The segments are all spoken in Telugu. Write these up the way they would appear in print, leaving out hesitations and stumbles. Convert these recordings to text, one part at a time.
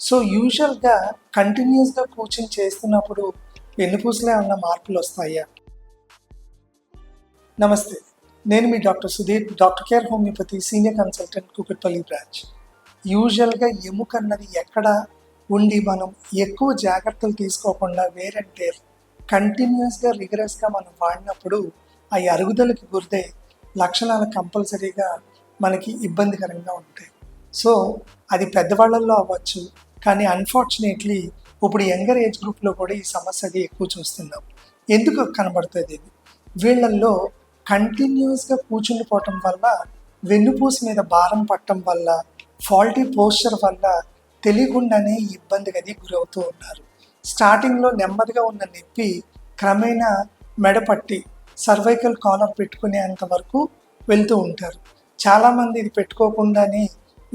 సో యూజువల్గా కంటిన్యూస్గా కూర్చొని చేస్తున్నప్పుడు వెన్నుపూసలో ఏమన్నా మార్పులు వస్తాయా? నమస్తే, నేను మీ doctor Sudheer, doctor care homeopathy senior consultant, Kukatpally branch. యూజువల్గా ఎముక అన్నది ఎక్కడ ఉండి మనం ఎక్కువ జాగ్రత్తలు తీసుకోకుండా వేర్ అండ్ టేర్ కంటిన్యూస్గా రిగరస్గా మనం వాడినప్పుడు అవి అరుగుదలకి గురై లక్షణాలు కంపల్సరీగా మనకి ఇబ్బందికరంగా ఉంటాయి. సో అది పెద్దవాళ్ళల్లో అవ్వచ్చు, కానీ అన్ఫార్చునేట్లీ ఇప్పుడు యంగర్ ఏజ్ గ్రూప్లో కూడా ఈ సమస్య అది ఎక్కువ చూస్తున్నాం. ఎందుకు కనబడుతుంది ఇది? వీళ్ళల్లో కంటిన్యూస్గా కూర్చుండిపోవటం వల్ల, వెన్నుపూస మీద భారం పట్టడం వల్ల, ఫాల్టీ పోస్చర్ వల్ల తెలియకుండానే ఇబ్బందికి అది గురవుతూ ఉన్నారు. స్టార్టింగ్లో నెమ్మదిగా ఉన్న నొప్పి క్రమేణా మెడపట్టి సర్వైకల్ కాలర్ పెట్టుకునేంత వరకు వెళ్తూ ఉంటారు. చాలామంది ఇది పెట్టుకోకుండానే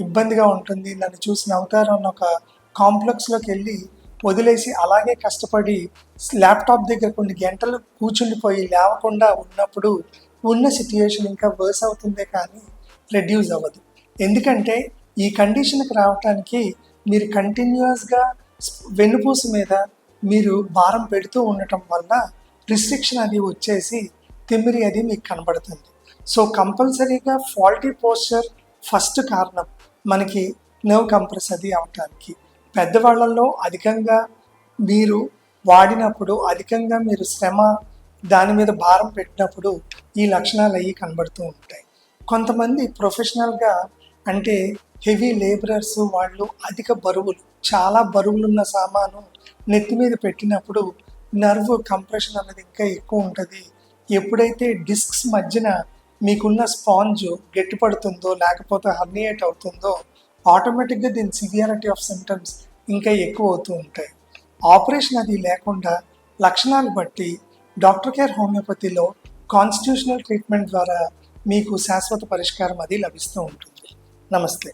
ఇబ్బందిగా ఉంటుంది, నన్ను చూసి నవ్వుతారు అన్న ఒక కాంప్లెక్స్లోకి వెళ్ళి వదిలేసి అలాగే కష్టపడి ల్యాప్టాప్ దగ్గర కొన్ని గంటలు కూర్చుండిపోయి లేవకుండా ఉన్నప్పుడు ఉన్న సిట్యుయేషన్ ఇంకా వర్స్ అవుతుందే కానీ రెడ్యూస్ అవ్వదు. ఎందుకంటే ఈ కండిషన్కి రావటానికి మీరు కంటిన్యూస్గా వెన్నుపూస మీద మీరు భారం పెడుతూ ఉండటం వల్ల రిస్ట్రిక్షన్ అది వచ్చేసి తిమ్మిరి అది మీకు కనబడుతుంది. సో కంపల్సరీగా ఫాల్టీ పోస్చర్ ఫస్ట్ కారణం మనకి నర్వ్ కంప్రెస్ అది అవటానికి. పెద్దవాళ్ళల్లో అధికంగా మీరు వాడినప్పుడు, అధికంగా మీరు శ్రమ దాని మీద భారం పెట్టినప్పుడు ఈ లక్షణాలు అవి కనబడుతూ ఉంటాయి. కొంతమంది ప్రొఫెషనల్గా అంటే హెవీ లేబరర్స్, వాళ్ళు అధిక బరువులు, చాలా బరువులున్న సామాను నెత్తి మీద పెట్టినప్పుడు నర్వ్ కంప్రెషన్ అనేది ఇంకా ఎక్కువ ఉంటుంది. ఎప్పుడైతే డిస్క్స్ మధ్యన మీకున్న స్పాంజ్ గట్టిపడుతుందో లేకపోతే హర్నియేట్ అవుతుందో ఆటోమేటిక్గా దీని సివియారిటీ ఆఫ్ సిమ్టమ్స్ ఇంకా ఎక్కువ అవుతూ ఉంటాయి. ఆపరేషన్ అది లేకుండా లక్షణాలు బట్టి డాక్టర్ కేర్ హోమియోపతిలో కాన్స్టిట్యూషనల్ ట్రీట్మెంట్ ద్వారా మీకు శాశ్వత పరిష్కారం అది లభిస్తూ ఉంటుంది. నమస్తే.